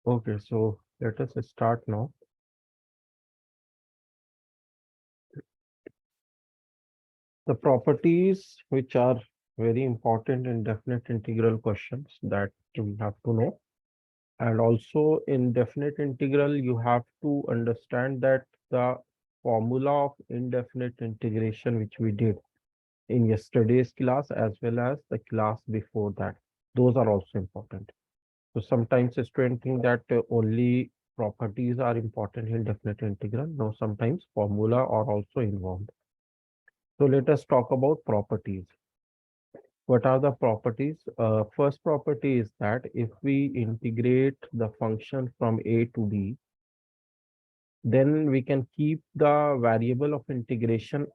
Okay, so let us start now. The properties which are very important in definite integral questions that we have to know. And also in definite integral, you have to understand that the formula of indefinite integration, which we did in yesterday's class as well as the class before that, those are also important. So sometimes a student think that only properties are important in definite integral. No, sometimes formula are also involved. So let us talk about properties. What are the properties? First property is that if we integrate the function from a to b, then we can keep the variable of integration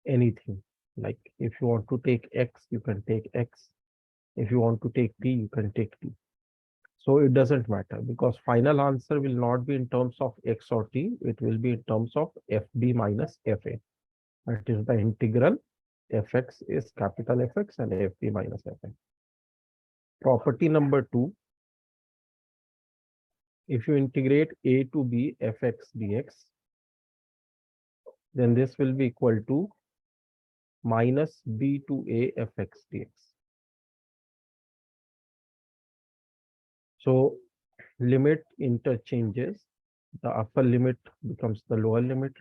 anything. Like if you want to take x, you can take x. If you want to take t, you can take t. So it doesn't matter because final answer will not be in terms of x or t. It will be in terms of fb minus fa. That is the integral fx is capital Fx and fb minus fa. Property number two, if you integrate a to b fx dx, then this will be equal to minus b to a fx dx. So limit interchanges. The upper limit becomes the lower limit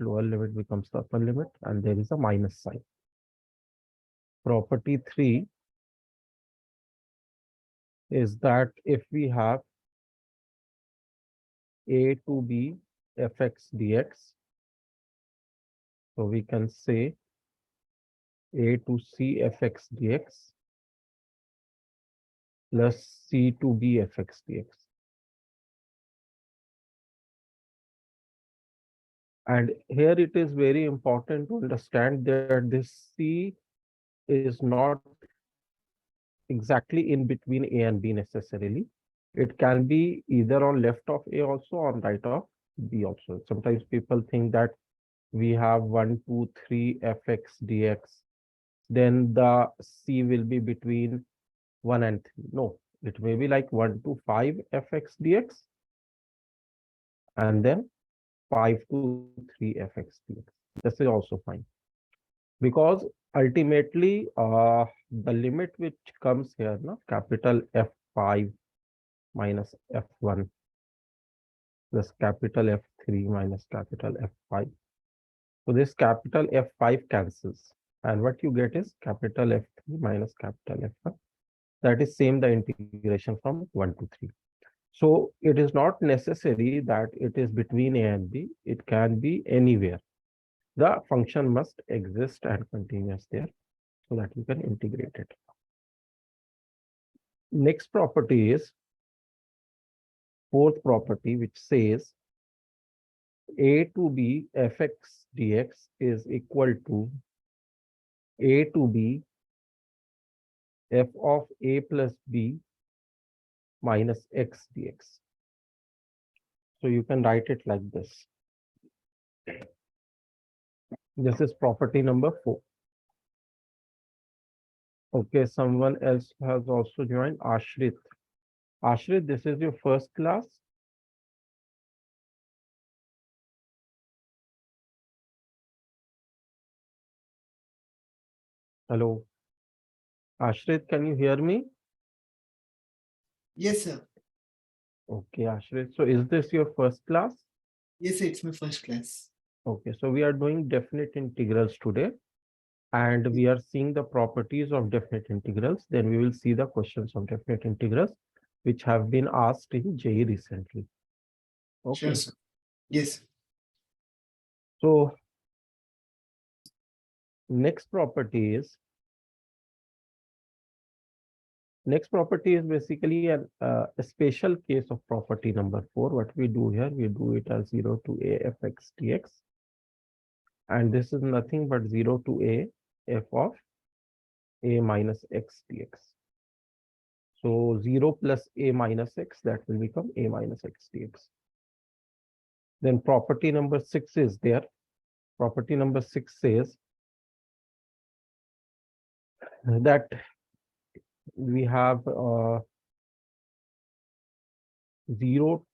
becomes the upper limit, and there is a minus sign. Property 3 is that if we have a to b fx dx, so we can say a to c fx dx plus c to b fx dx. And here it is very important to understand that this c is not exactly in between a and b necessarily. It can be either on left of a also or right of b also. Sometimes people think that we have 1, 2, 3 fx dx, then the c will be between 1 and 3. No, it may be like 1 to 5 fx dx and then 5 to 3 fx dx. This is also fine because ultimately the limit which comes here, no, capital F5 minus F1 plus capital F3 minus capital F5. So this capital F5 cancels, and what you get is capital F3 minus capital F1. That is same the integration from 1 to 3. So it is not necessary that it is between a and b. It can be anywhere. The function must exist and continuous there so that you can integrate it. Next property is fourth property, which says a to b fx dx is equal to a to b f of a plus b minus x dx. So you can write it like this. This is property number 4. Okay, someone else has also joined, Ashrit. Ashrit, this is your first class. Hello. Ashrit, can you hear me? Yes, sir. Okay, Ashrit. So is this your first class? Yes, sir, it's my first class. Okay, so we are doing definite integrals today, and we are seeing the properties of definite integrals. Then we will see the questions of definite integrals, which have been asked in JEE recently. Sure, Okay, sir. Yes. so next property is basically a special case of property number 4. What we do here, we do it as 0 to a fx dx, and this is nothing but 0 to a f of a minus x dx. So 0 plus a minus x, that will become a minus x dx. Then property number 6 is there. Property number 6 says that we have 0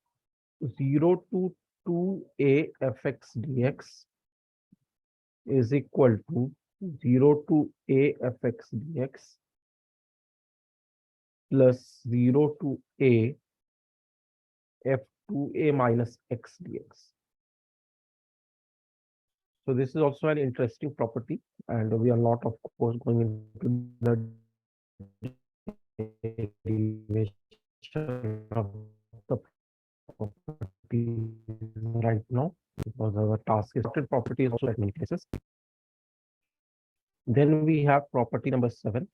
0 to 2a fx dx is equal to 0 to a fx dx plus 0 to a f2a minus x dx. So this is also an interesting property, and we are not, of course, going into the derivation of the properties right now, because our task is sorted properties also at many places. Then we have property number 7.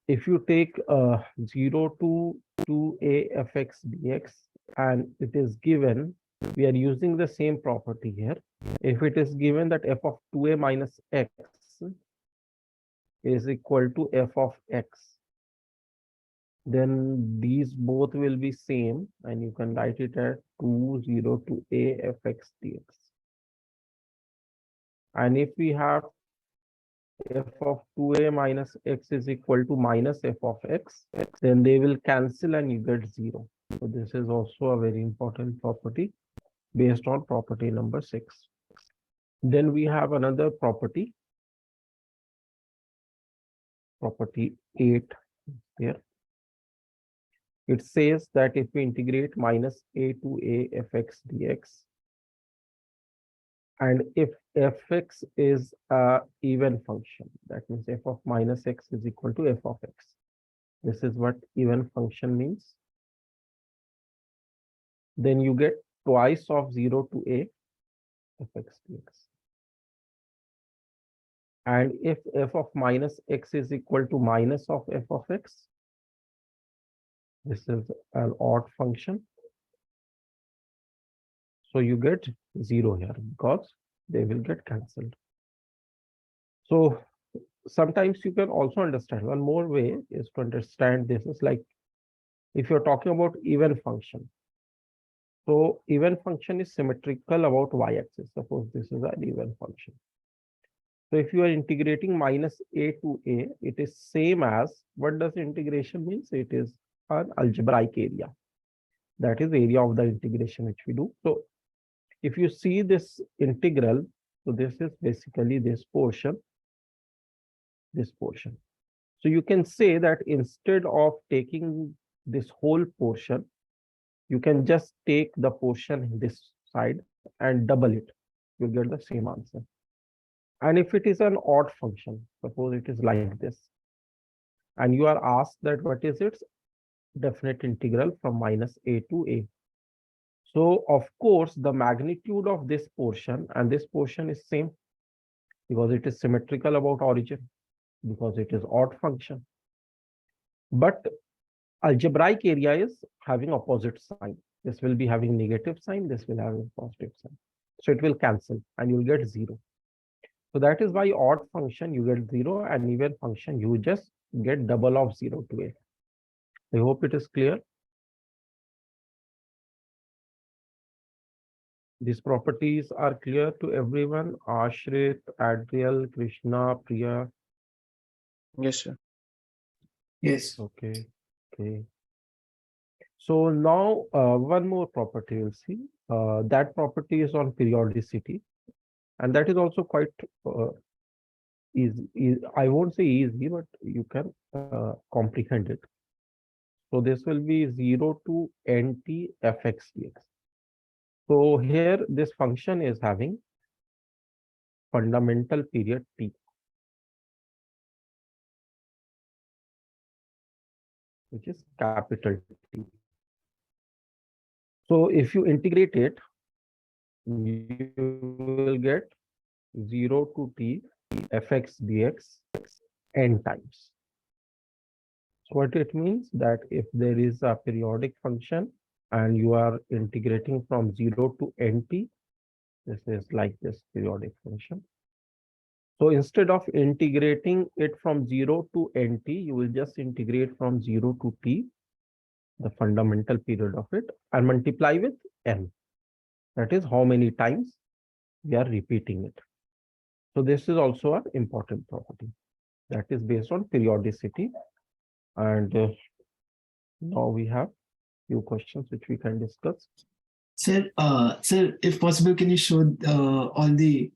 If you take 0 to 2a fx dx and it is given, we are using the same property here. If it is given that f of 2a minus x is equal to f of x, then these both will be same, and you can write it as 0 to a fx dx. And if we have f of 2a minus x is equal to minus f of x, then they will cancel and you get 0. So this is also a very important property based on property number 6. Then we have another property, property 8 here. It says that if we integrate minus a to a fx dx, and if fx is a even function, that means f of minus x is equal to f of x. This is what even function means. Then you get twice of 0 to a fx dx. And if f of minus x is equal to minus of f of x, this is an odd function. So you get 0 here because they will get cancelled. So sometimes you can also understand, one more way is to understand this is like if you're talking about even function. So even function is symmetrical about y-axis. Suppose this is an even function. So if you are integrating minus a to a, it is same as, what does integration means? It is an algebraic area. That is area of the integration which we do. So if you see this integral, so this is basically this portion, this portion. So you can say that instead of taking this whole portion, you can just take the portion this side and double it. You get the same answer. And if it is an odd function, suppose it is like this, and you are asked that what is its definite integral from minus a to a. So of course, the magnitude of this portion and this portion is same because it is symmetrical about origin, because it is odd function. But algebraic area is having opposite sign. This will be having negative sign, this will have a positive sign. So it will cancel and you'll get 0. So that is why odd function you get 0 and even function you just get double of 0 to a. I hope it is clear. These properties are clear to everyone. Ashrit, Adriel, Krishna, Priya. Yes, sir. Yes. Okay. Okay. So now one more property you'll see. That property is on periodicity. And that is also quite easy. I won't say easy, but you can comprehend it. So this will be 0 to nt fx dx. So here this function is having fundamental period t, which is capital T. So if you integrate it, you will get 0 to t fx dx n times. So what it means that if there is a periodic function and you are integrating from 0 to nt, this is like this periodic function. So instead of integrating it from 0 to nt, you will just integrate from 0 to t, the fundamental period of it, and multiply with n. That is how many times we are repeating it. So this is also an important property that is based on periodicity. And now we have few questions which we can discuss. Sir, if possible, can you show all the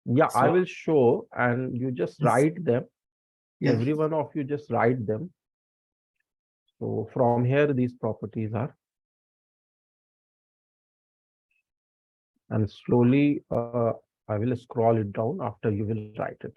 Yeah, I so will show and you just yes, write them. yeah, Every one of you just write them. So from here, these properties are, and slowly I will scroll it down after you will write it.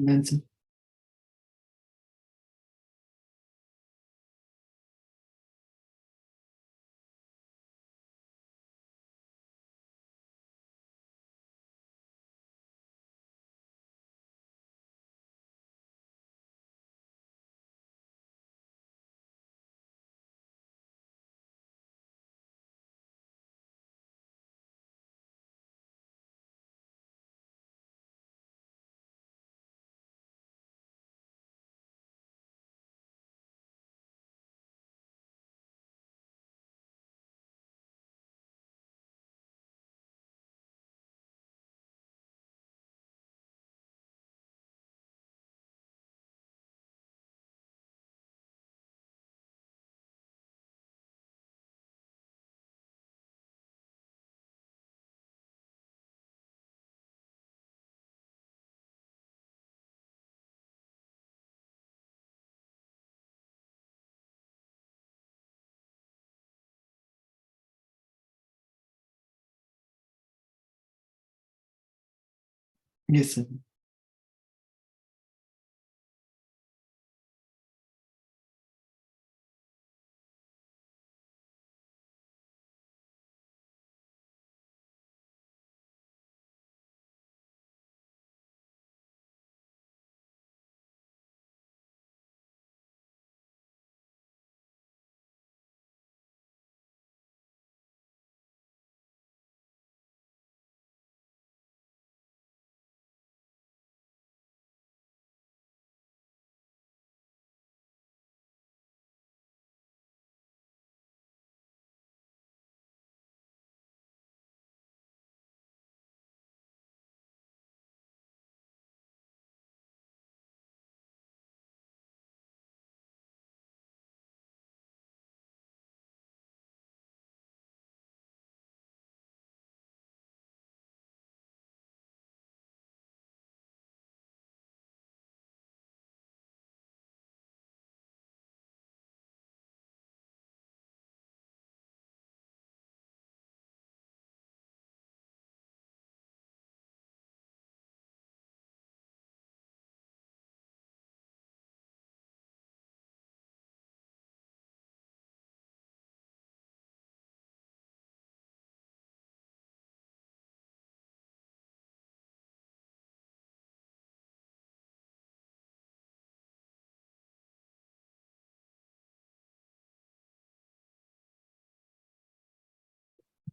done, sir. Yes, sir.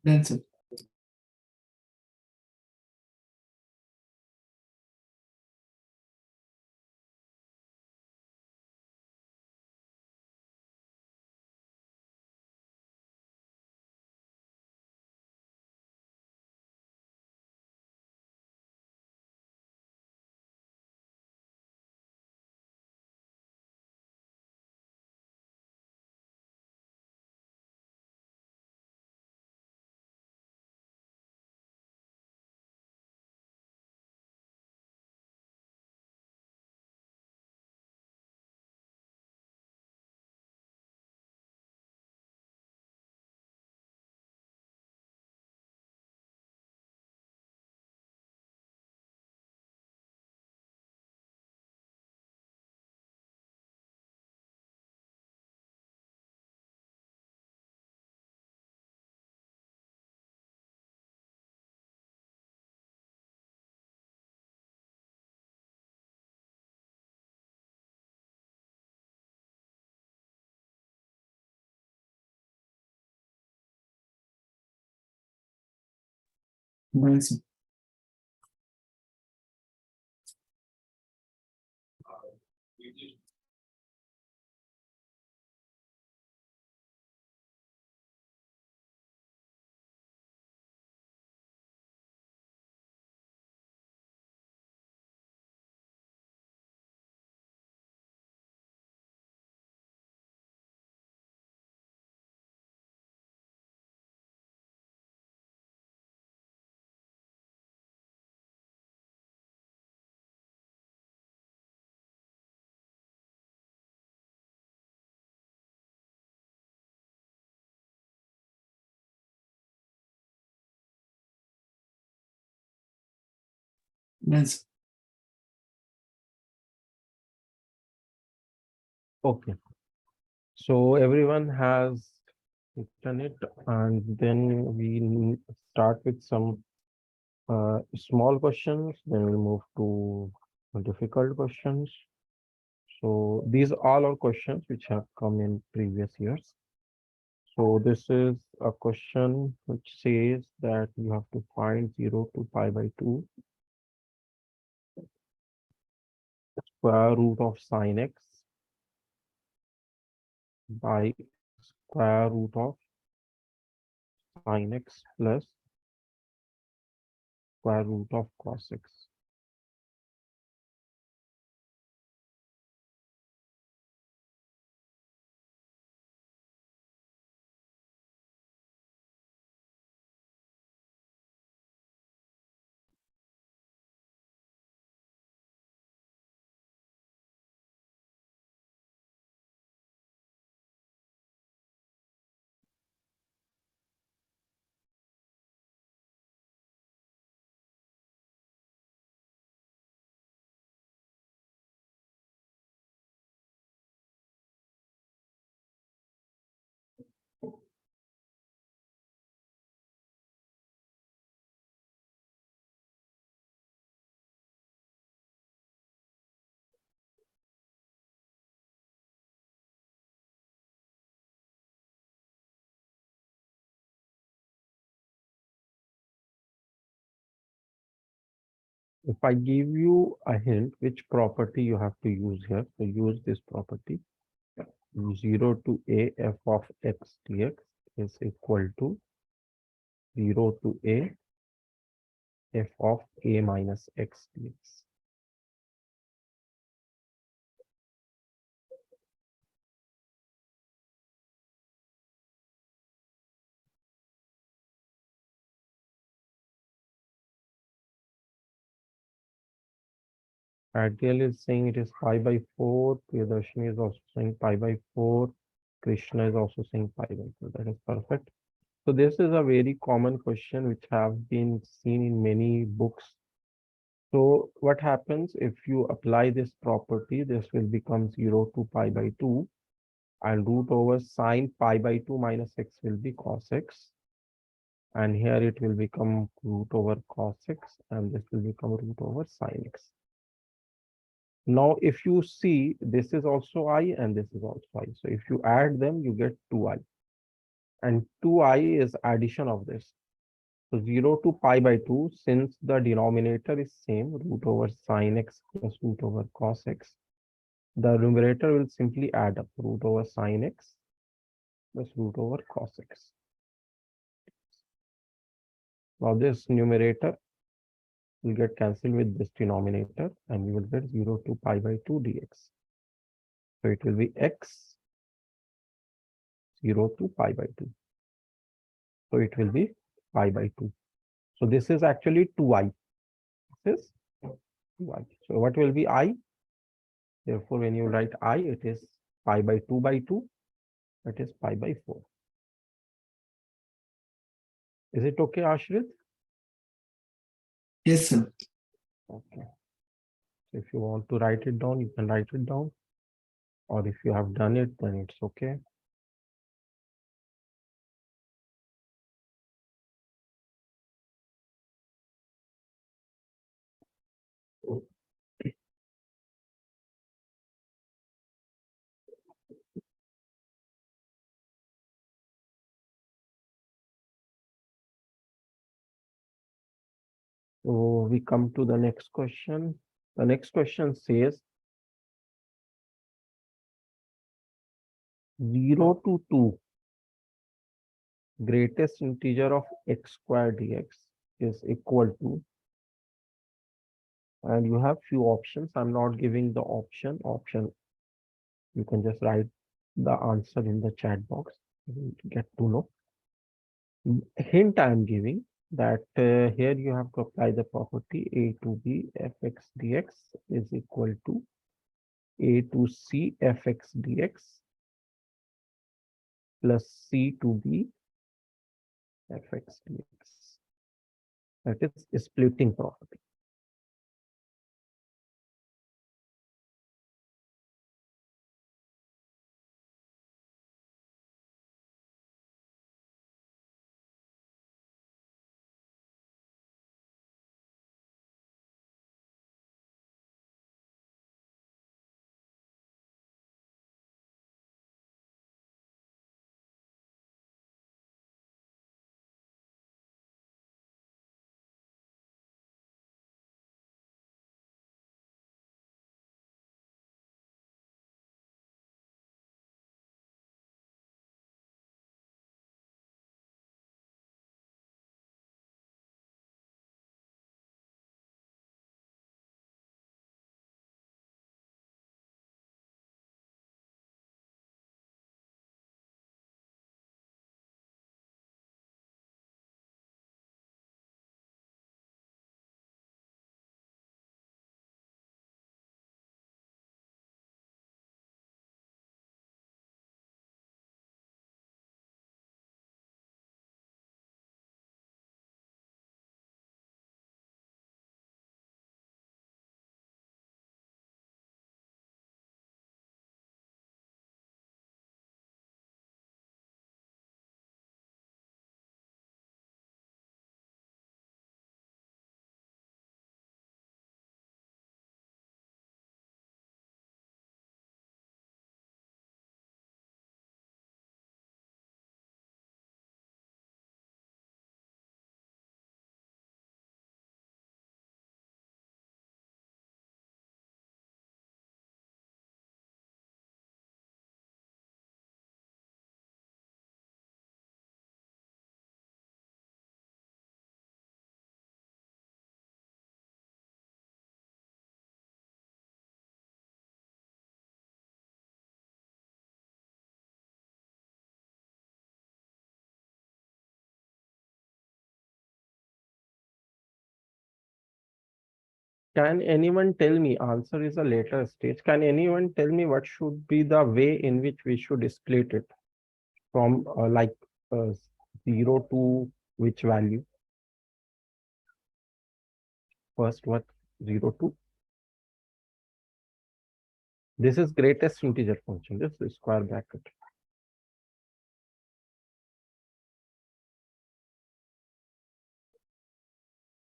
Done, sir. Done, sir. Done, sir. Okay. So everyone has written it, and then start with some small questions. Then we'll move to difficult questions. So these all are questions which have come in previous years. So this is a question which says that you have to find 0 to pi by 2 square root of sine x by square root of sine x plus square root of cos x. If I give you a hint, which property you have to use here, so use this property. 0 to a f of x dx is equal to 0 to a f of a minus x dx. Adil is saying it is pi by 4. Priyadarshini is also saying pi by 4. Krishna is also saying pi by 4. That is perfect. So this is a very common question which have been seen in many books. So what happens if you apply this property, this will become 0 to pi by 2, and root over sine pi by 2 minus x will be cos x. And here it will become root over cos x, and this will become root over sine x. Now, if you see, this is also I and this is also I. So if you add them, you get 2I. And 2I is addition of this. So 0 to pi by 2, since the denominator is same, root over sine x plus root over cos x, the numerator will simply add up root over sine x plus root over cos x. Now this numerator will get cancelled with this denominator, and we will get 0 to pi by 2 dx. So it will be x 0 to pi by 2. So it will be pi by 2. So this is actually 2I. This is 2I. So what will be I? Therefore, when you write I, it is pi by 2 by 2. That is pi by 4. Is it okay, Ashrit? Yes, sir. Okay. So if you want to write it down, you can write it down. Or if you have done it, then it's okay. So we come to the next question. The next question says 0 to 2, greatest integer of x squared dx is equal to, and you have few options. I'm not giving the option. You can just write the answer in the chat box. You will get to know. Hint I'm giving that here you have to apply the property a to b fx dx is equal to a to c fx dx plus c to b fx dx. That is splitting property. Can anyone tell me, answer is a later stage. Can anyone tell me what should be the way in which we should split it from uh, 0 to which value? First what? 0 to. This is greatest integer function. This is square bracket.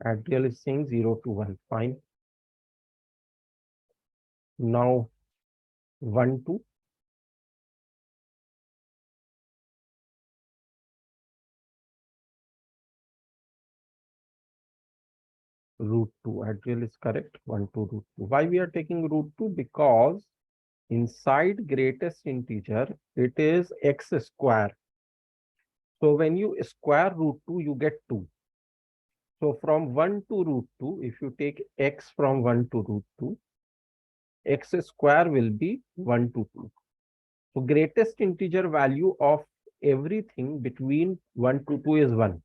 Adriel is saying 0 to 1. Fine. Now 1 to root 2. Adriel is correct. 1 to root 2. Why we are taking root 2? Because inside greatest integer, it is x square. So when you square root 2, you get 2. So from 1 to root 2, if you take x from 1 to root 2, x square will be 1 to 2. So greatest integer value of everything between 1 to 2 is 1.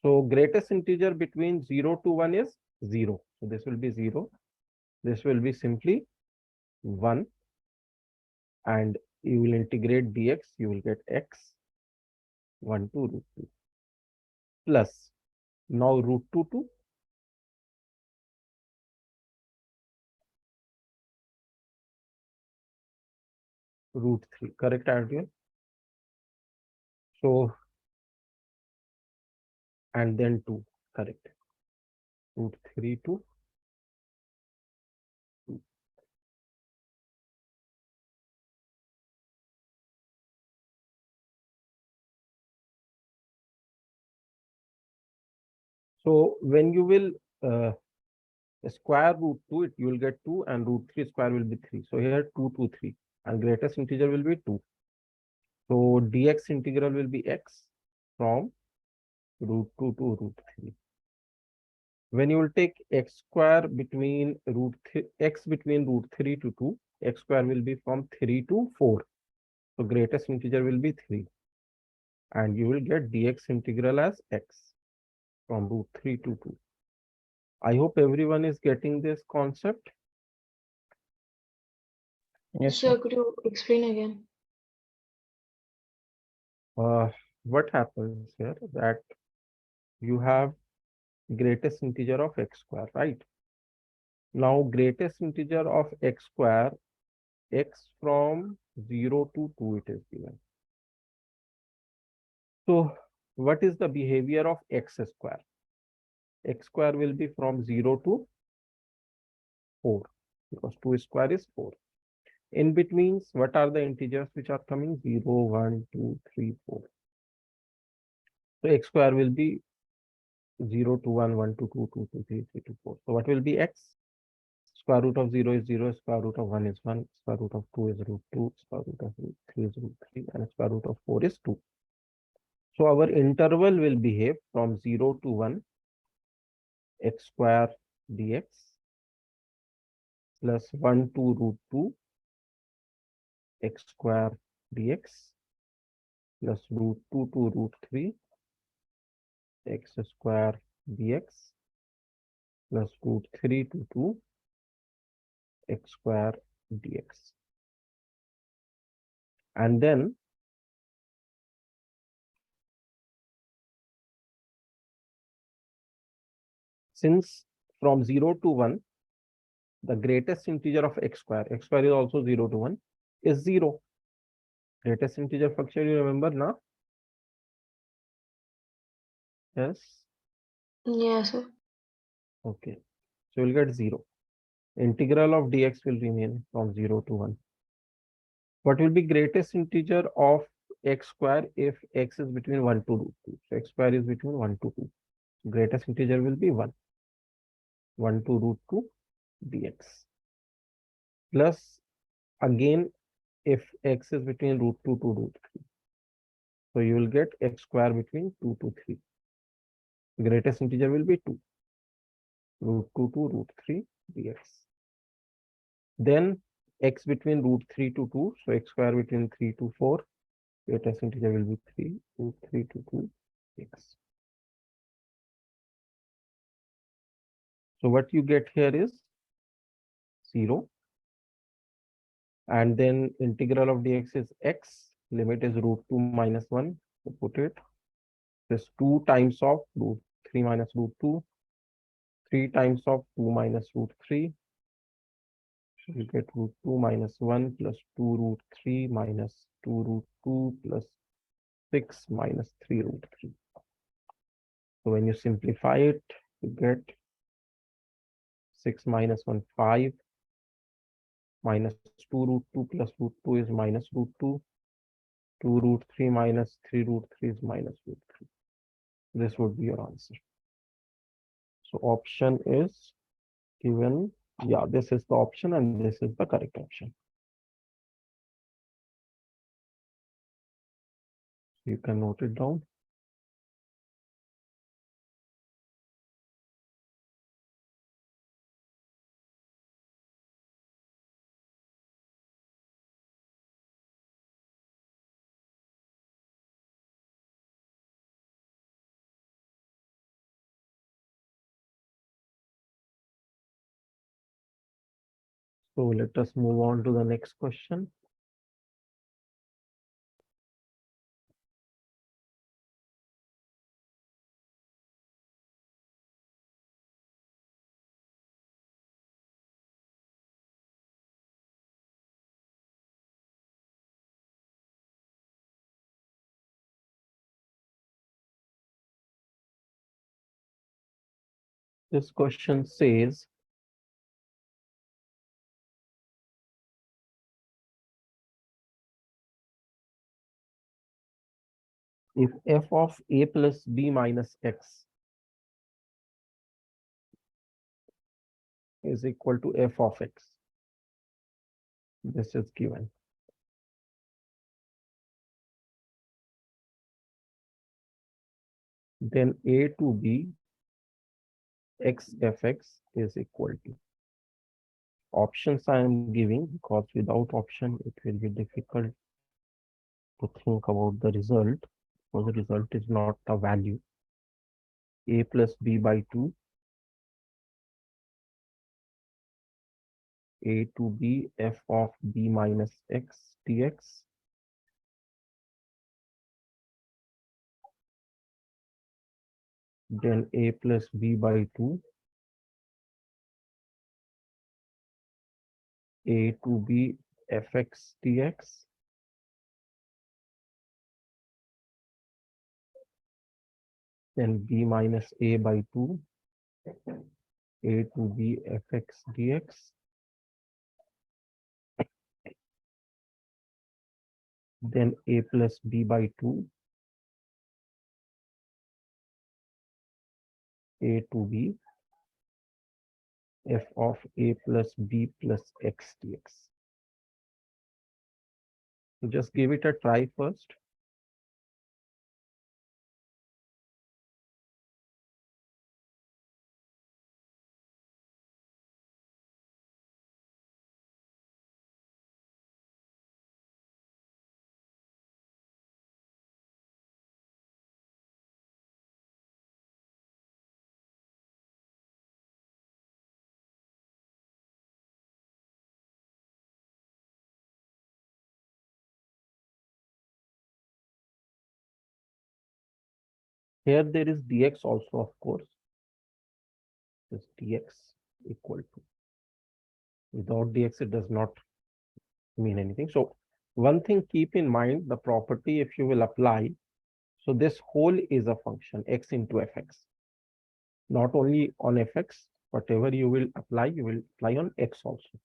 So greatest integer between 0 to 1 is 0. So this will be 0. This will be simply 1. And you will integrate dx, you will get x 1 to root 2 plus now root 2 to root 3. Correct, Adrian? So, and then 2. Correct. Root 3 to 2. So when you will square root 2, you will get 2, and root 3 square will be 3. So here 2, 2, 3, and greatest integer will be 2. So dx integral will be x from root 2 to root 3. When you will take x square between x between root 3 to 2, x square will be from 3 to 4. So greatest integer will be 3. And you will get dx integral as x from root 3 to 2. I hope everyone is getting this concept. Yes, Sir, sir. could you explain again? What happens here that you have greatest integer of x square, right? Now greatest integer of x square, x from 0 to 2 it is given. So what is the behavior of x square? X square will be from 0 to 4 because 2 square is 4. In betweens, what are the integers which are coming? 0, 1, 2, 3, 4. So x square will be 0 to 1, 1 to 2, 2 to 3, 3 to 4. So what will be x? Square root of 0 is 0, square root of 1 is 1, square root of 2 is root 2, square root of 3 is root 3, and square root of 4 is 2. So our interval will behave from 0 to 1, x square dx plus 1 to root 2, x square dx plus root 2 to root 3, x square dx plus root 3 to 2, x square dx. And then since from 0 to 1, the greatest integer of x square is also 0 to 1, is 0. Greatest integer function, you remember now? Yes. Yes, sir. Okay. So you'll get 0. Integral of dx will remain from 0 to 1. What will be greatest integer of x square if x is between 1 to root 2? So x square is between 1 to 2. Greatest integer will be 1. 1 to root 2 dx. Plus again if x is between root 2 to root 3. So you will get x square between 2 to 3. Greatest integer will be 2. Root 2 to root 3 dx. Then x between root 3 to 2. So x square between 3 to 4. Greatest integer will be 3. Root 3 to 2 x. So what you get here is 0. And then integral of dx is x. Limit is root 2 minus 1. So put it. This 2 times of root 3 minus root 2. 3 times of 2 minus root 3. So you get root 2 minus 1 plus 2 root 3 minus 2 root 2 plus 6 minus 3 root 3. So when you simplify it, you get 6 minus 1, 5, minus 2 root 2 plus root 2 is minus root 2. 2 root 3 minus 3 root 3 is minus root 3. This would be your answer. So option is given. Yeah, this is the option and this is the correct option. You can note it down. So let us move on to the next question. This question says, if f of a plus b minus x is equal to f of x. This is given. Then a to b x fx is equal to. Options I am giving because without option it will be difficult to think about the result, because the result is not a value. A plus b by 2, a to b f of b minus x dx, then a plus b by 2, a to b fx dx, then b minus a by 2, a to b fx dx, then a plus b by 2, a to b f of a plus b plus x dx. So just give it a try first. Here there is dx also, of course. This dx equal to. Without dx, it does not mean anything. So one thing keep in mind, the property if you will apply. So this whole is a function x into fx. Not only on fx, whatever you will apply on x also.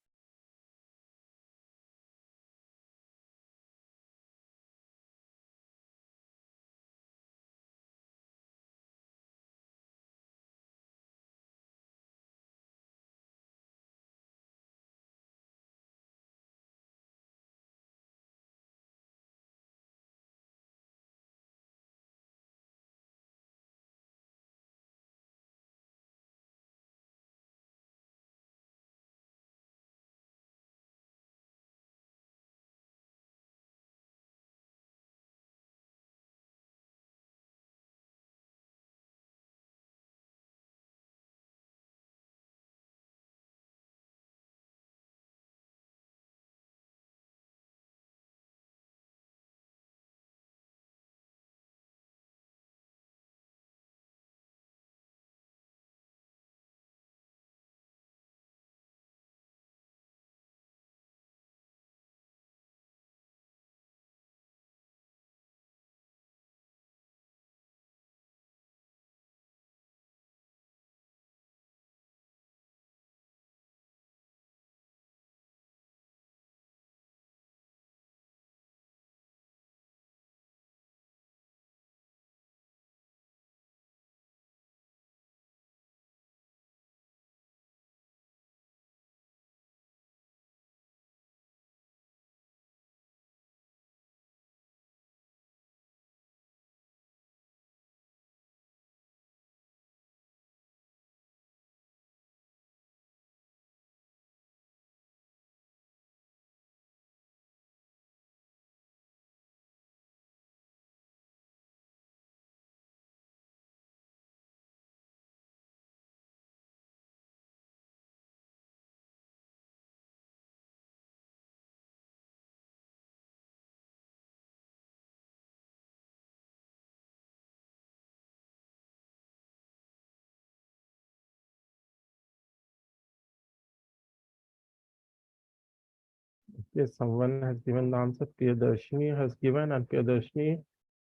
Yes, someone has given the answer. Priyadarshini has given, and Priyadarshini,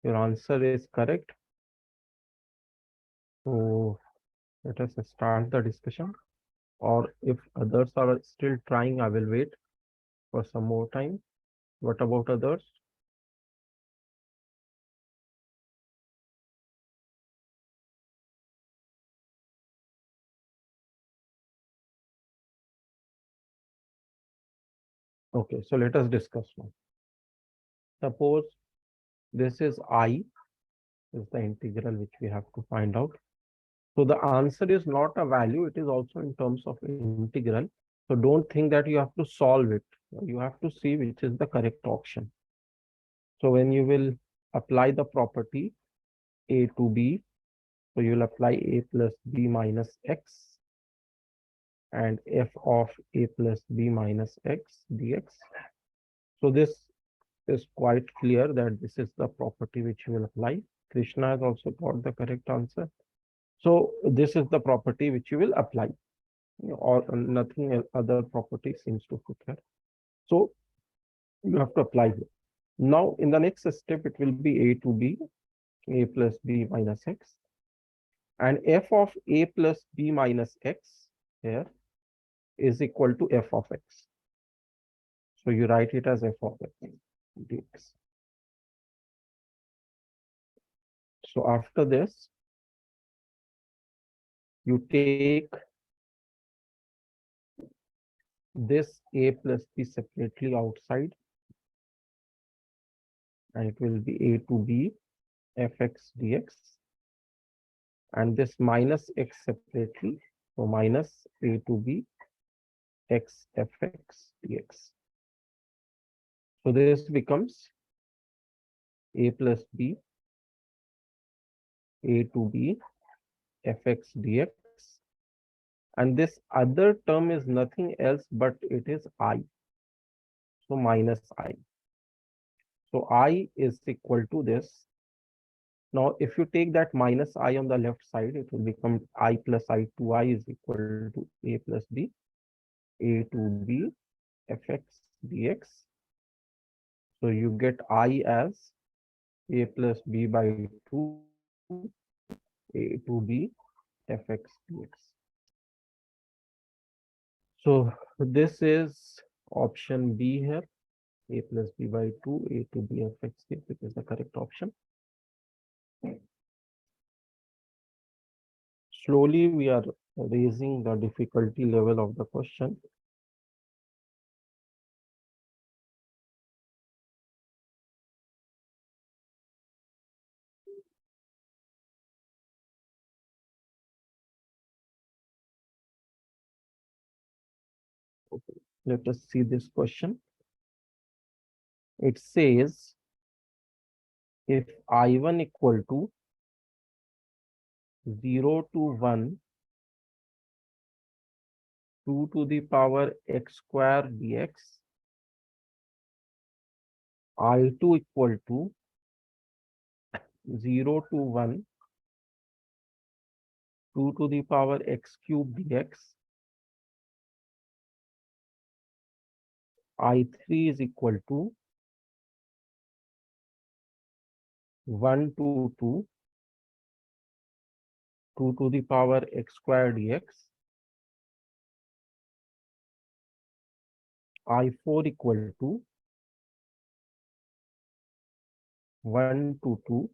your answer is correct. So let us start the discussion. Or if others are still trying, I will wait for some more time. What about others? Okay, so let us discuss now. Suppose this is I, is the integral which we have to find out. So the answer is not a value, it is also in terms of integral. So don't think that you have to solve it. You have to see which is the correct option. So when you will apply the property A to B, so you will apply A plus B minus X and f of A plus B minus X dx. So this is quite clear that this is the property which you will apply. Krishna has also got the correct answer. So this is the property which you will apply, or nothing other property seems to fit here. So you have to apply it. Now in the next step, it will be A to B, A plus B minus X, and f of A plus B minus X here is equal to f of X. So you write it as f of X dx. So after this, you take this A plus B separately outside, and it will be A to B fx dx, and this minus x separately, so minus A to B x fx dx. So this becomes A plus B A to B fx dx, and this other term is nothing else but it is I, so minus I. So I is equal to this. Now, if you take that minus I on the left side, it will become I plus I to I is equal to A plus B, A to B, fx dx. So you get I as A plus B by 2, A to B, fx dx. So this is option B here, A plus B by 2, A to B, fx dx, which is the correct option. Slowly we are raising the difficulty level of the question. Okay, let us see this question. It says if I1 equal to 0 to 1, 2 to the power x square dx, I2 equal to 0 to 1, 2 to the power x cube dx, I3 is equal to 1 to 2, 2 to the power x square dx, I4 equal to 1 to 2,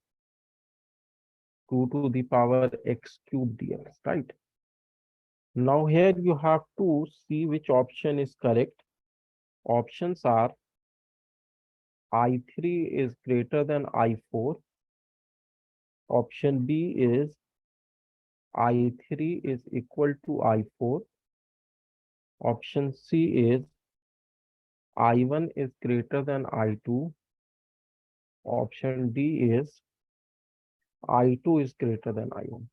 2 to the power x cube dx, right? Now here you have to see which option is correct. Options are I3 is greater than I4. Option B is I3 is equal to I4. Option C is I1 is greater than I2. Option D is I2 is greater than I1.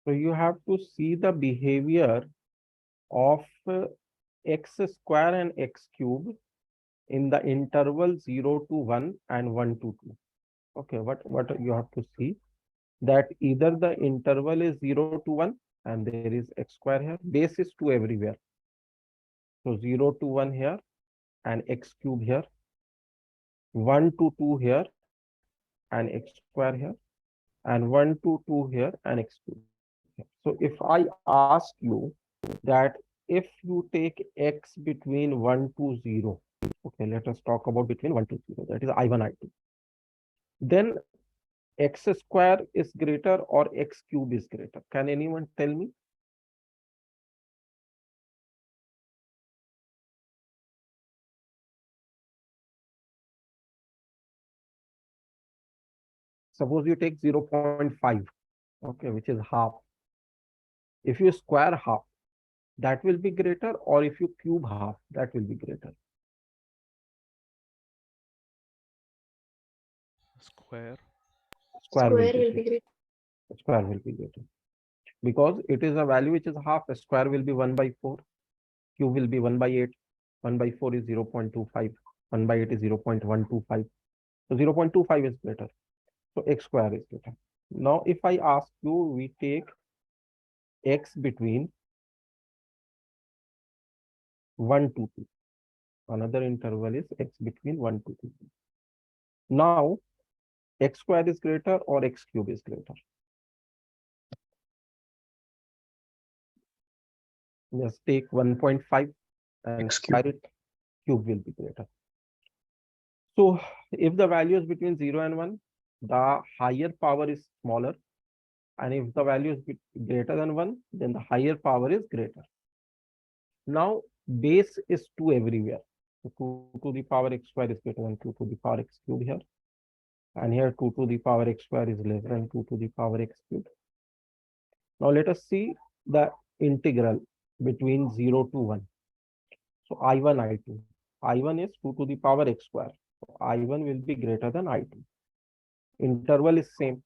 So you have to see the behavior of x square and x cube in the interval 0 to 1 and 1 to 2. Okay, what you have to see that either the interval is 0 to 1 and there is x square here, base is 2 everywhere. So 0 to 1 here and x cube here, 1 to 2 here and x square here, and 1 to 2 here and x cube here. So if I ask you that if you take x between 1 to 0, okay, let us talk about between 1 to 0, that is I1, I2, then x square is greater or x cube is greater? Can anyone tell me? Suppose you take 0.5, okay, which is half. If you square half, that will be greater, or if you cube half, that will be greater. Square. Square will Square be will be greater. great. Square will be greater. Because it is a value which is half, a square will be 1 by 4, cube will be 1 by 8, 1 by 4 is 0.25, 1 by 8 is 0.125. So 0.25 is greater. So x square is greater. Now, if I ask you, we take x between 1 to 2. Another interval is x between 1 to 2. Now, x square is greater or x cube is greater? Just take 1.5 and X square cube. it, cube will be greater. So if the value is between 0 and 1, the higher power is smaller. And if the value is greater than 1, then the higher power is greater. Now, base is 2 everywhere. So 2 to the power x square is greater than 2 to the power x cube here. And here 2 to the power x square is less than 2 to the power x cube. Now let us see the integral between 0 to 1. So I1, I2. I1 is 2 to the power x square. So I1 will be greater than I2. Interval is same.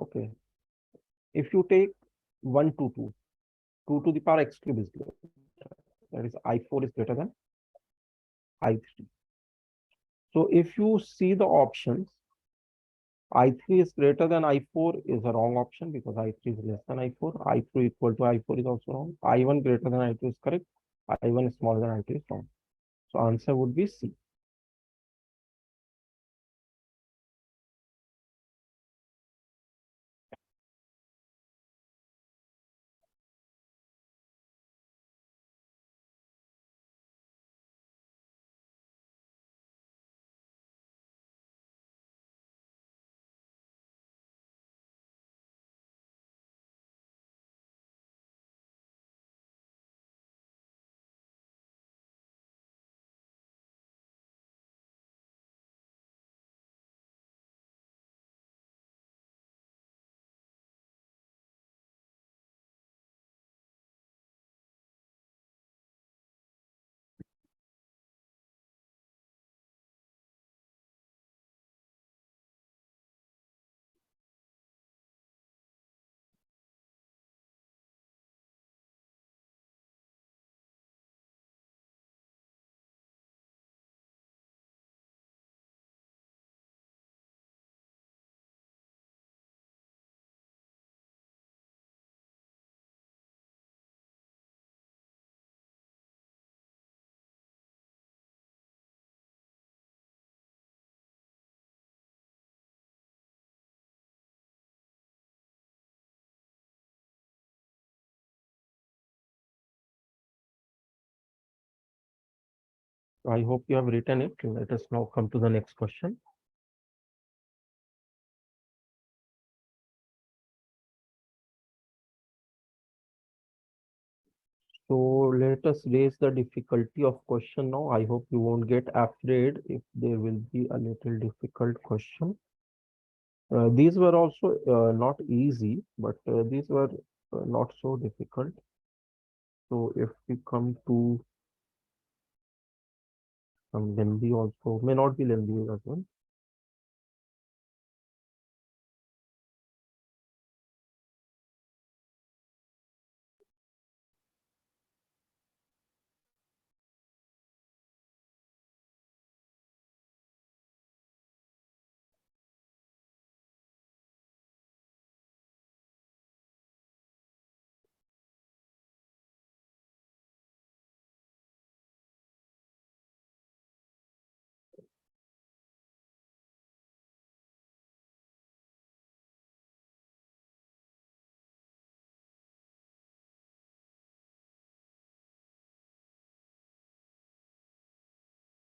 Okay. If you take 1 to 2, 2 to the power x cube is greater. That is I4 is greater than I3. So if you see the options, I3 is greater than I4 is a wrong option because I3 is less than I4. I3 equal to I4 is also wrong. I1 greater than I2 is correct. I1 is smaller than I2 is wrong. So answer would be C. I hope you have written it. Let us now come to the next question. So let us raise the difficulty of question now. I hope you won't get afraid if there will be a little difficult question. These were also not easy, but these were not so difficult. So if we come to some lengthy also, may not be lengthy as well.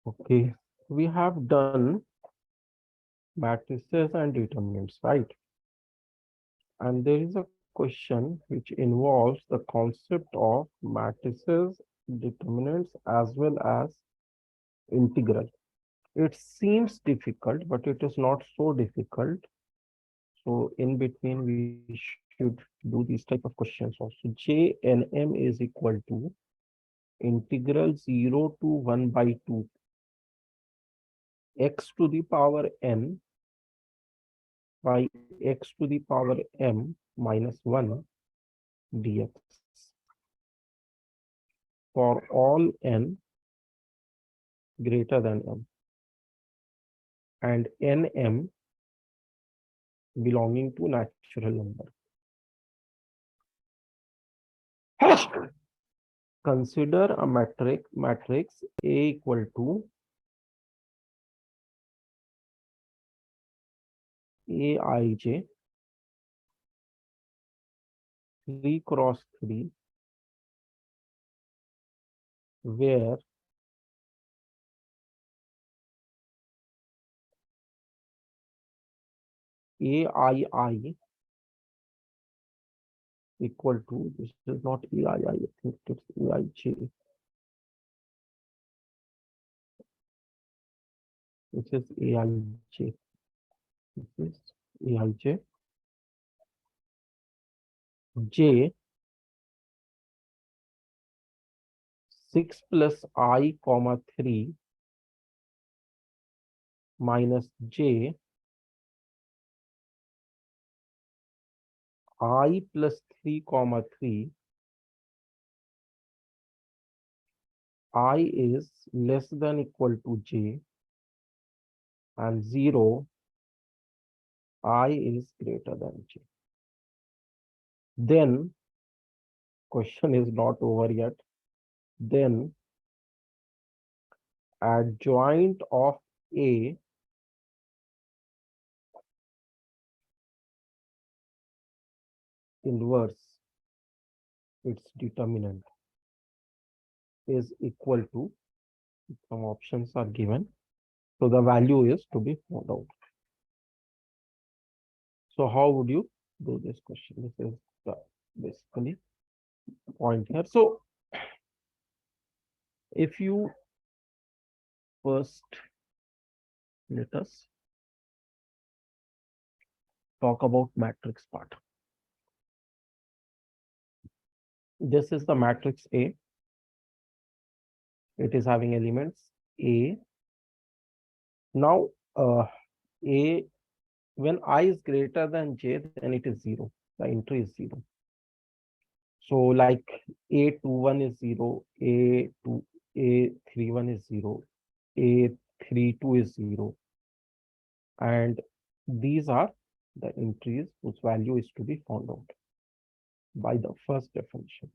Okay, we have done matrices and determinants, right? And there is a question which involves the concept of matrices, determinants, as well as integral. It seems difficult, but it is not so difficult. So in between, we should do these type of questions also. JNM is equal to integral 0 to 1 by 2 x to the power n by x to the power m minus 1 dx for all n greater than m and nm belonging to natural number. Consider a matrix A equal to Aij 3 cross 3 where Aii equal to, this is not Aii, I think it's Aij. This is Aij. This is Aij. J 6 plus I comma 3 minus J I plus 3 comma 3 I is less than equal to J and 0 I is greater than J. Then question is not over yet. Then adjoint of A inverse its determinant is equal to, some options are given. So the value is to be found out. So how would you do this question? This is the basically point here. So if you first let us talk about matrix part. This is the matrix A. It is having elements A. Now A, when I is greater than J, then it is 0. The entry is 0. So like A21 is 0, A31 is 0, A32 is 0. And these are the entries whose value is to be found out by the first definition.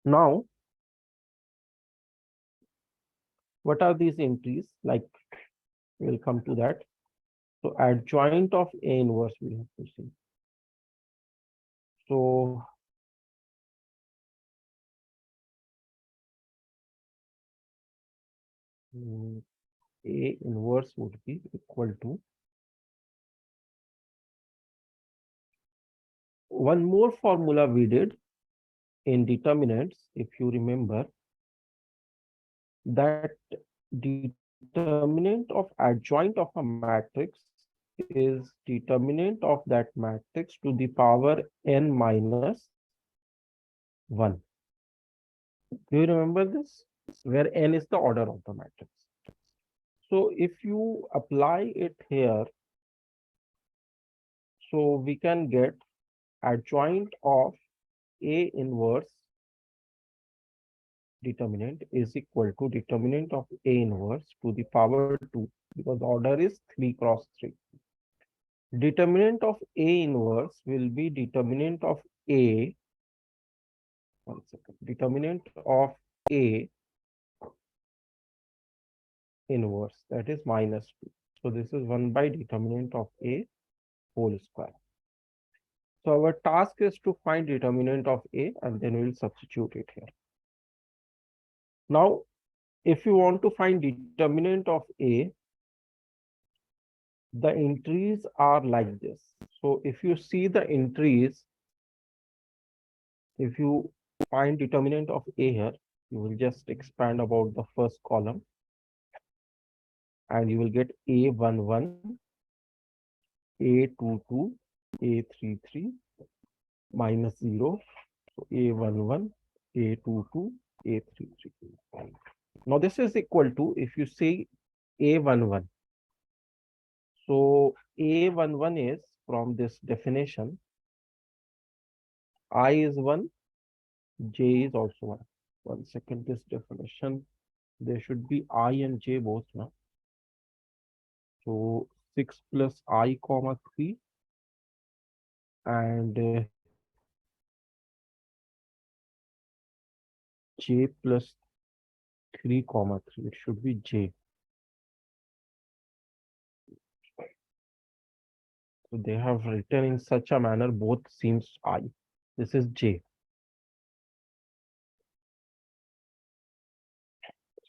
Now, what are these entries? Like, we'll come to that. So adjoint of A inverse we have to see. So A inverse would be equal to one more formula we did in determinants, if you remember, that determinant of adjoint of a matrix is determinant of that matrix to the power n minus 1. Do you remember this? Where n is the order of the matrix. So if you apply it here, so we can get adjoint of A inverse determinant is equal to determinant of A inverse to the power 2, because order is 3 cross 3. Determinant of A inverse will be determinant of A, one second, determinant of A inverse, that is minus 2. So this is 1 by determinant of A whole square. So our task is to find determinant of A and then we'll substitute it here. Now, if you want to find determinant of A, the entries are like this. So if you see the entries, if you find determinant of A here, you will just expand about the first column and you will get A11, A22, A33 minus 0. So A11, A22, A33. Now this is equal to, if you say A11, so A11 is from this definition, I is 1, J is also 1. 1 second, this definition, there should be I and J both now. So 6 plus I comma 3 and J plus 3 comma 3. It should be J. So they have written in such a manner, both seems I. This is J.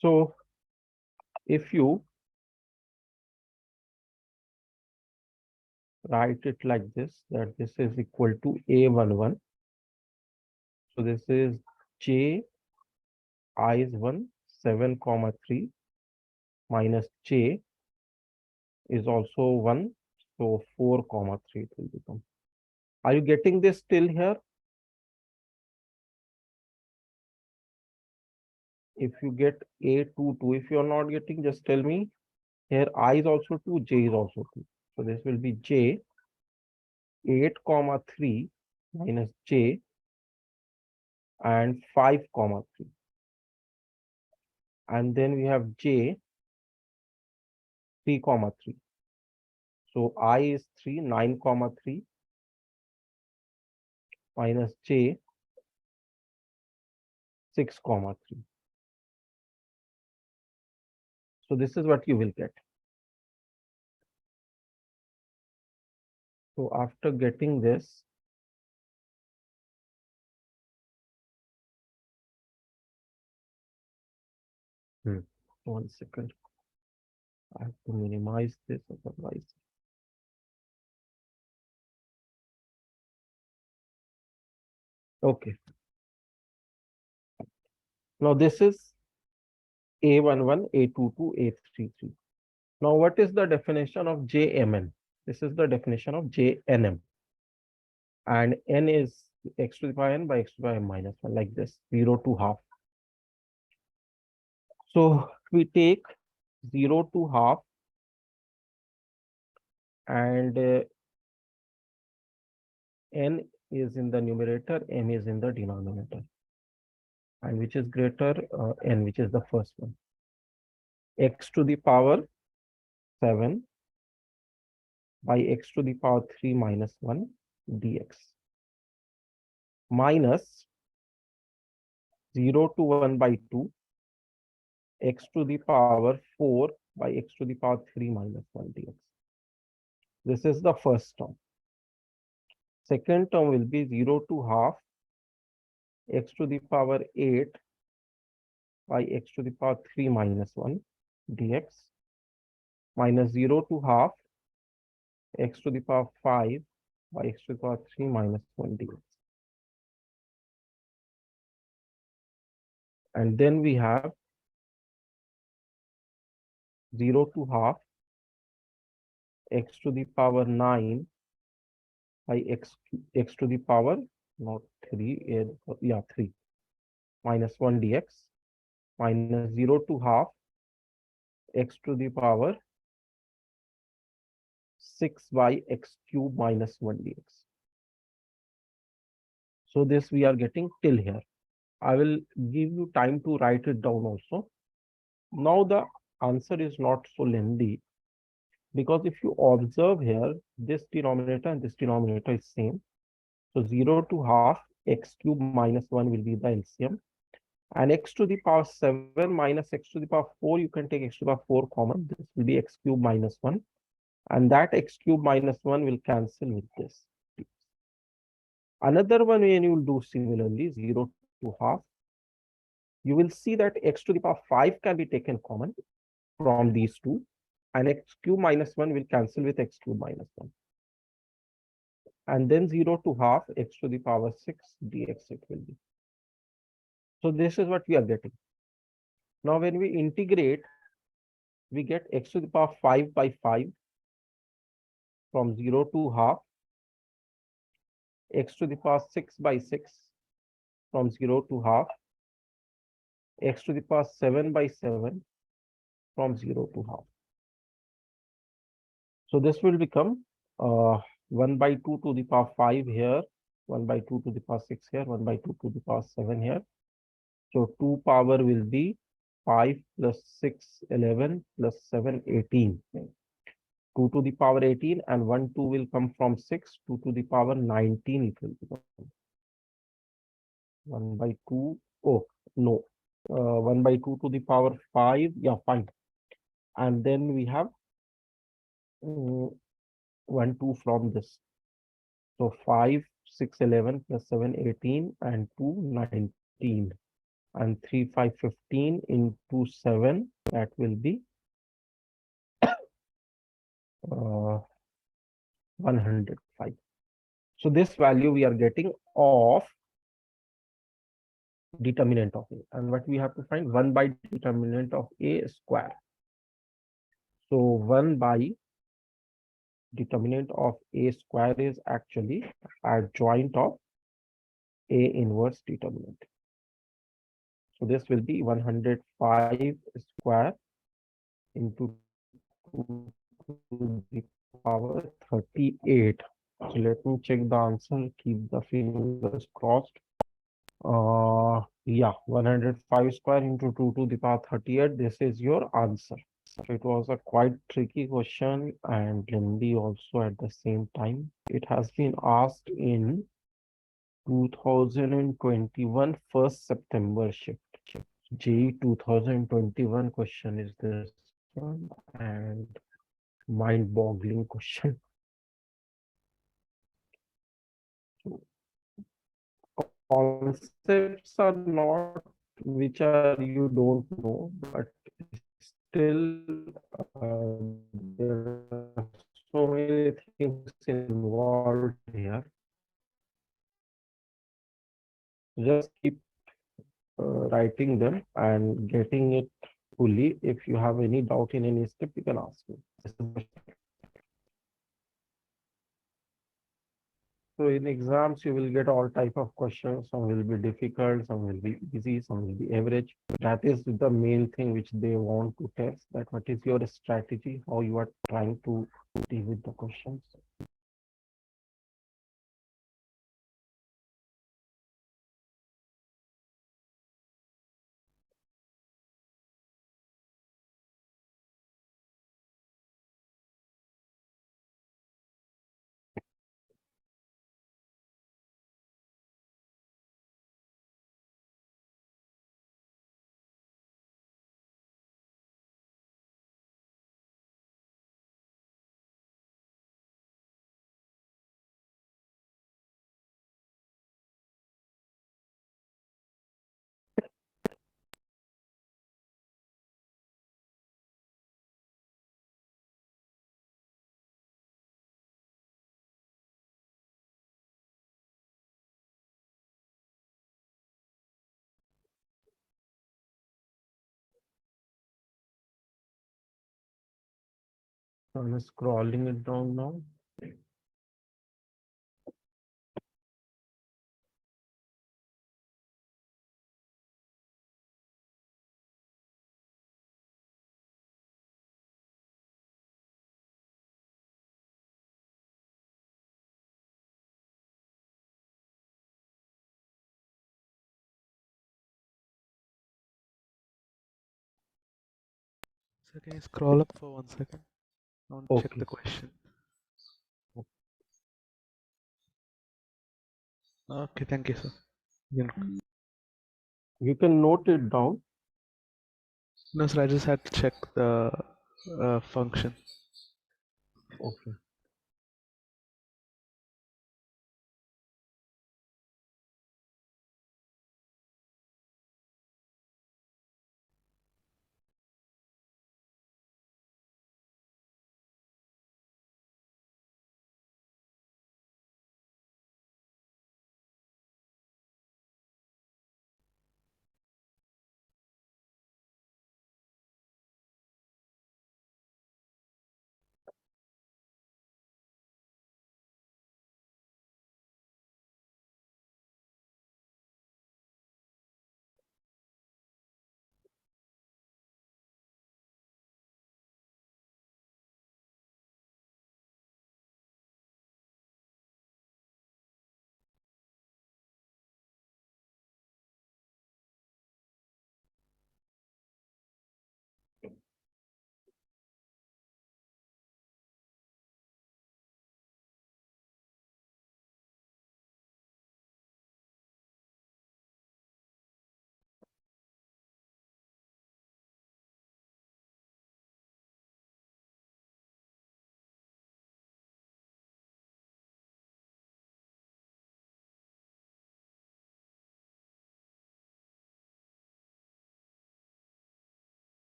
So if you write it like this, that this is equal to A11. So this is J I is 1, 7 comma 3 minus J is also 1. So 4 comma 3 it will become. Are you getting this till here? If you get A22, if you are not getting, just tell me. Here I is also 2, J is also 2. So this will be J 8 comma 3 minus J and 5 comma 3. And then we have J 3 comma 3. So I is 3, 9 comma 3 minus J 6 comma 3. So this is what you will get. So after getting this, one second, I have to minimize this otherwise. Okay. Now this is A11, A22, A33. Now what is the definition of JMN? This is the definition of JNM. And N is x to the power n by x to the power n minus 1, like this, 0 to half. So we take 0 to half and n is in the numerator, m is in the denominator. And which is greater, n, which is the first one. X to the power 7 by x to the power 3 minus 1 dx minus 0 to 1 by 2 x to the power 4 by x to the power 3 minus 1 dx. This is the first term. Second term will be 0 to half x to the power 8 by x to the power 3 minus 1 dx minus 0 to half x to the power 5 by x to the power 3 minus 1 dx. And then we have 0 to half x to the power 9 by x to the power, not 3, 3 minus 1 dx minus 0 to half x to the power 6 by x cube minus 1 dx. So this we are getting till here. I will give you time to write it down also. Now the answer is not so lengthy because if you observe here, this denominator and this denominator is same. So 0 to half x cube minus 1 will be the LCM. And x to the power 7 minus x to the power 4, you can take x to the power 4 common. This will be x cube minus 1. And that x cube minus 1 will cancel with this. Another one when you will do similarly 0 to half, you will see that x to the power 5 can be taken common from these two, and x cube minus 1 will cancel with x cube minus 1. And then 0 to half x to the power 6 dx it will be. So this is what we are getting. Now when we integrate, we get x to the power 5 by 5 from 0 to half, x to the power 6 by 6 from 0 to half, x to the power 7 by 7 from 0 to half. So this will become 1 by 2 to the power 5 here, 1 by 2 to the power 6 here, 1 by 2 to the power 7 here. So 2 power will be 5 plus 6, 11 plus 7, 18. 2 to the power 18 and 1, 2 will come from 6, 2 to the power 19 it will become. 1 by 2, oh no, 1 by 2 to the power 5, yeah, fine. And then we have 1, 2 from this. So 5, 6, 11 plus 7, 18 and 2, 19. And 3, 5, 15 into 7, that will be 105. So this value we are getting of determinant of A. And what we have to find? 1 by determinant of A square. So 1 by determinant of A square is actually adjoint of A inverse determinant. So this will be 105 square into 2 to the power 38. So let me check the answer. Keep the fingers crossed. Yeah, 105 square into 2 to the power 38. This is your answer. So it was a quite tricky question and lengthy also at the same time. It has been asked in 2021 1st September shift. JEE 2021 question is this one, and mind-boggling question. So, concepts are not which are you don't know, but still there are so many things involved here. Just keep writing them and getting it fully. If you have any doubt in any step, you can ask me. So in exams, you will get all type of questions. Some will be difficult, some will be easy, some will be average. That is the main thing which they want to test, that what is your strategy, how you are trying to deal with the questions. So I'm scrolling it down now. So can you scroll up for 1 second? I want to check Okay. the question. Okay, thank you, sir. You can note it down. No, sir, I just had to check the function. Okay.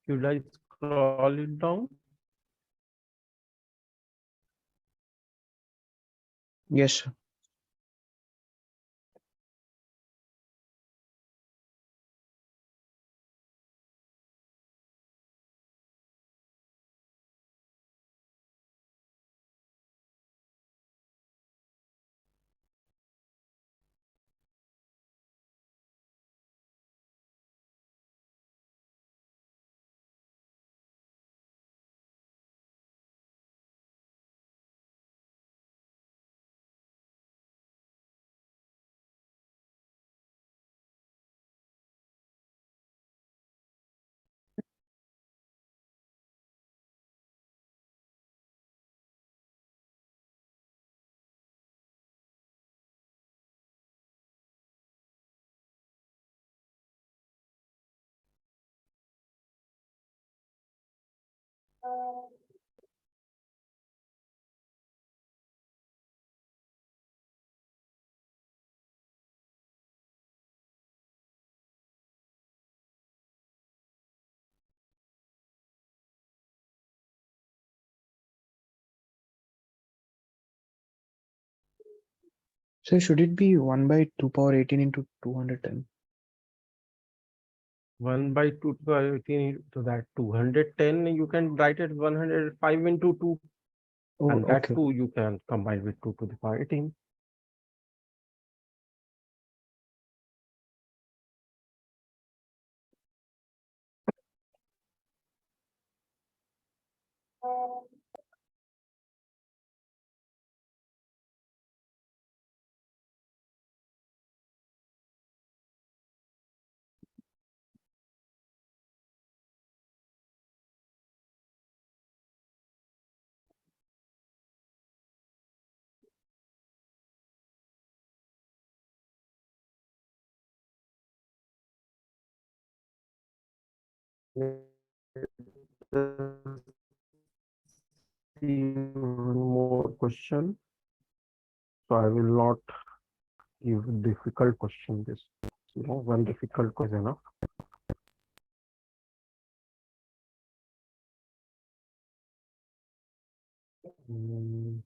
Should I scroll it down? Yes, sir. So should it be 1 by 2 power 18 into 210? 1 by 2 to the 18 to that 210, you can write it 105 into 2, Oh, and that okay. 2 you can combine with 2 to the power 18. See one more question. So I will not give difficult question. This, one difficult question enough. Mm,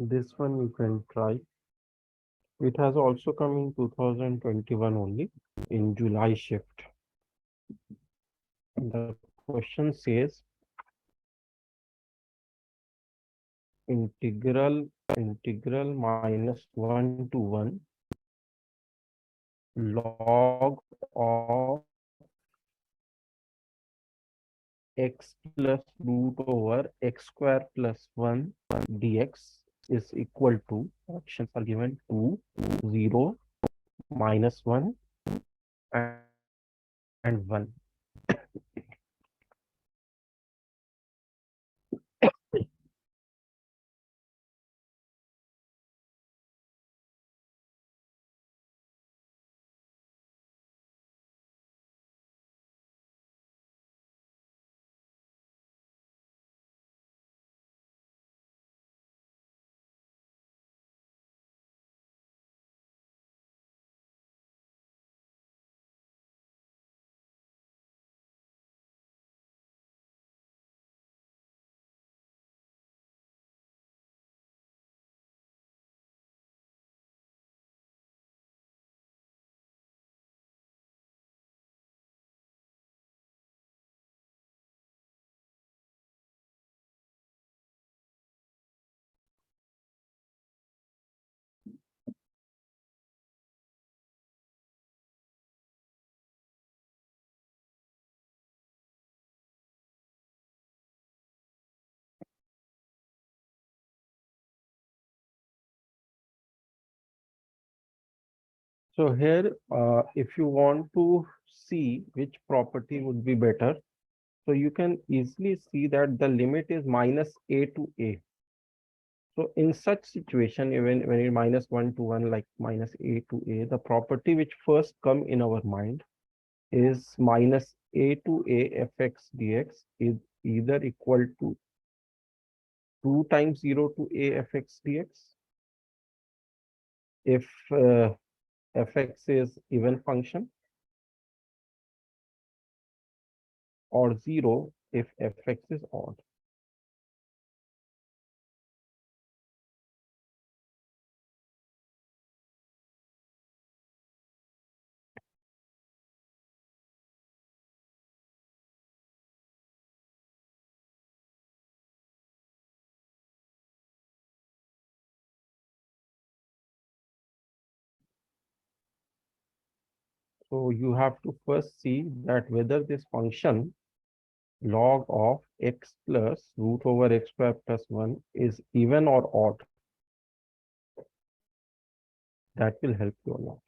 this one you can try. It has also come in 2021 only, in July shift. The question says integral minus 1 to 1 log of x plus root over x square plus 1 dx is equal to, options are given, 2, 0, -1 and 1. So here, if you want to see which property would be better, so you can easily see that the limit is minus a to a. So in such situation, even when it minus 1 to 1, like minus a to a, the property which first come in our mind is minus a to a fx dx is either equal to 2 times 0 to a fx dx if fx is even function, or 0 if fx is odd. So you have to first see that whether this function log of x plus root over x square plus 1 is even or odd. That will help you a lot.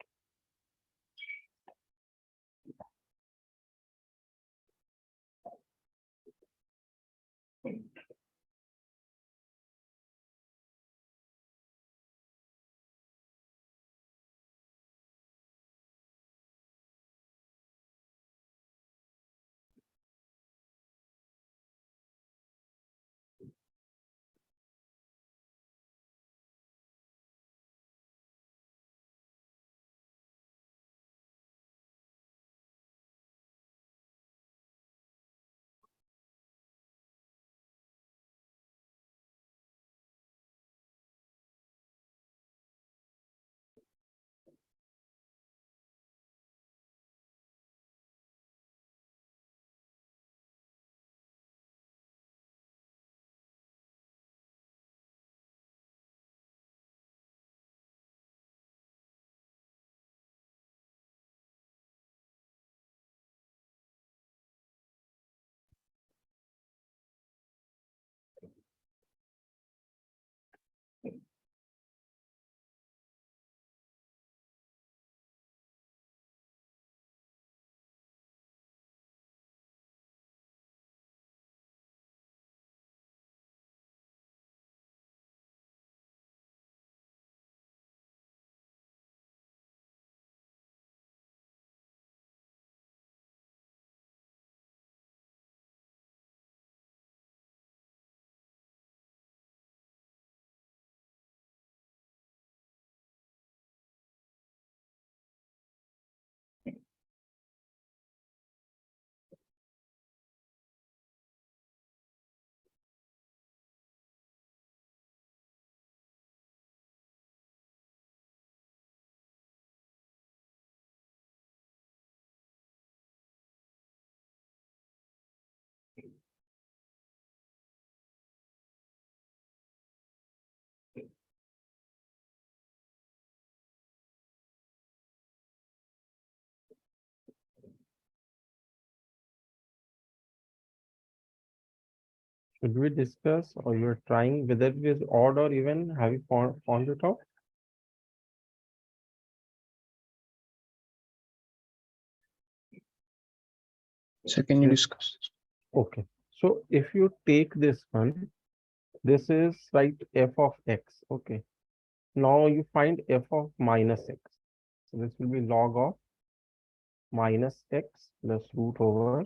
Should we discuss, or you're trying whether it is odd or even? Have you found it out? So can you Yes. discuss? Okay. So if you take this one, this is right f of x. Okay. Now you find f of minus x. So this will be log of minus x plus root over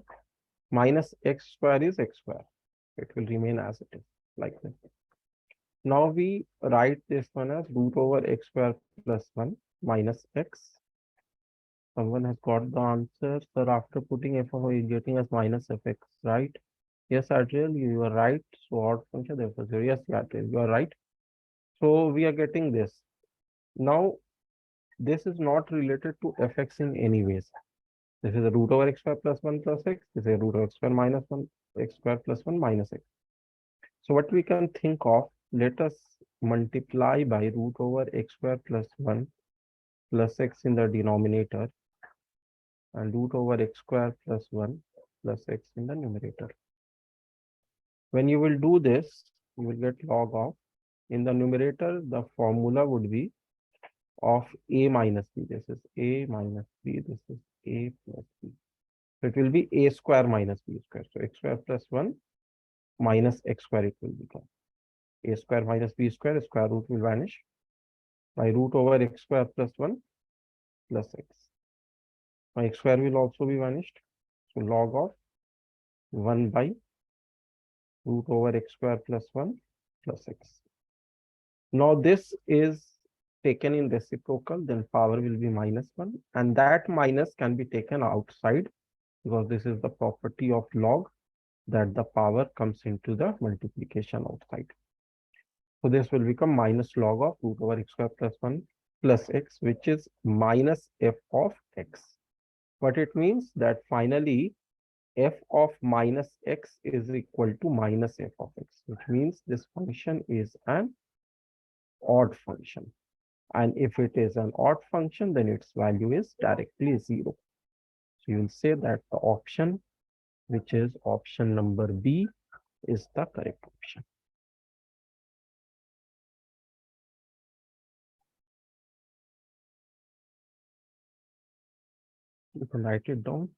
minus x square is x square. It will remain as it is, like this. Now we write this one as root over x square plus 1 minus x. Someone has got the answer, sir, after putting f of y getting as minus fx, right? Yes, Adriel, you are right. So odd function, therefore 0. Yes, Adriel, you are right. So we are getting this. Now, this is not related to fx in any ways. This is a root over x square plus 1 plus x. This is a root over x square minus 1, x square plus 1 minus x. So what we can think of, let us multiply by root over x square plus 1 plus x in the denominator and root over x square plus 1 plus x in the numerator. When you will do this, you will get log of, in the numerator, the formula would be of a minus b. This is a minus b. This is a plus b. So it will be a square minus b square. So x square plus 1 minus x square it will become. A square minus b square, square root will vanish by root over x square plus 1 plus x. My x square will also be vanished. So log of 1 by root over x square plus 1 plus x. Now this is taken in reciprocal, then power will be -1, and that minus can be taken outside because this is the property of log, that the power comes into the multiplication outside. So this will become minus log of root over x square plus 1 plus x, which is minus f of x. What it means that finally f of minus x is equal to minus f of x, which means this function is an odd function. And if it is an odd function, then its value is directly 0. So you will say that the option, which is option number B, is the correct option. You can write it down.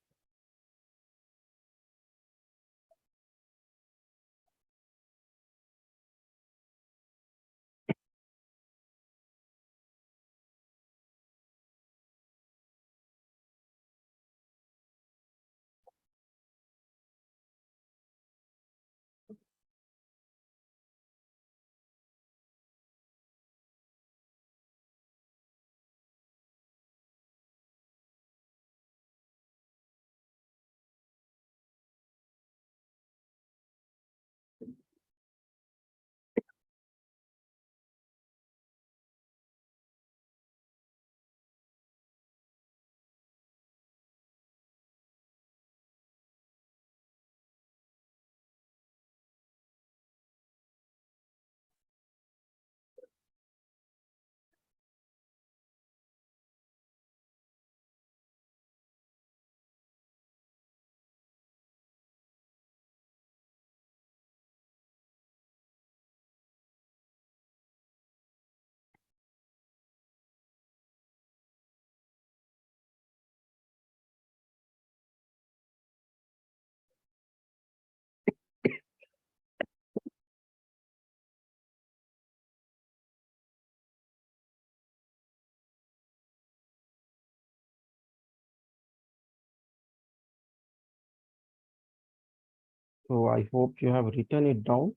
So I hope you have written it down.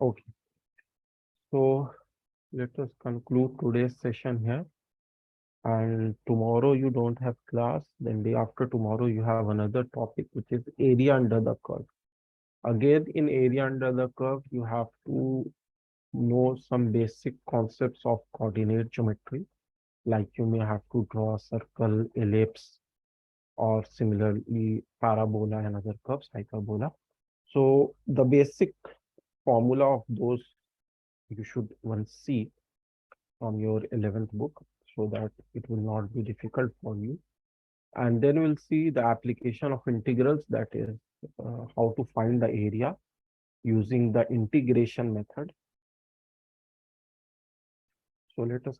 Okay. So let us conclude today's session here. And tomorrow you don't have class. Then day after tomorrow you have another topic, which is area under the curve. Again, in area under the curve, you have to know some basic concepts of coordinate geometry. Like you may have to draw a circle, ellipse, or similarly parabola and other curves, hyperbola. So the basic formula of those you should once see from your 11th book, so that it will not be difficult for you. And then we'll see the application of integrals, that is how to find the area using the integration method. So let us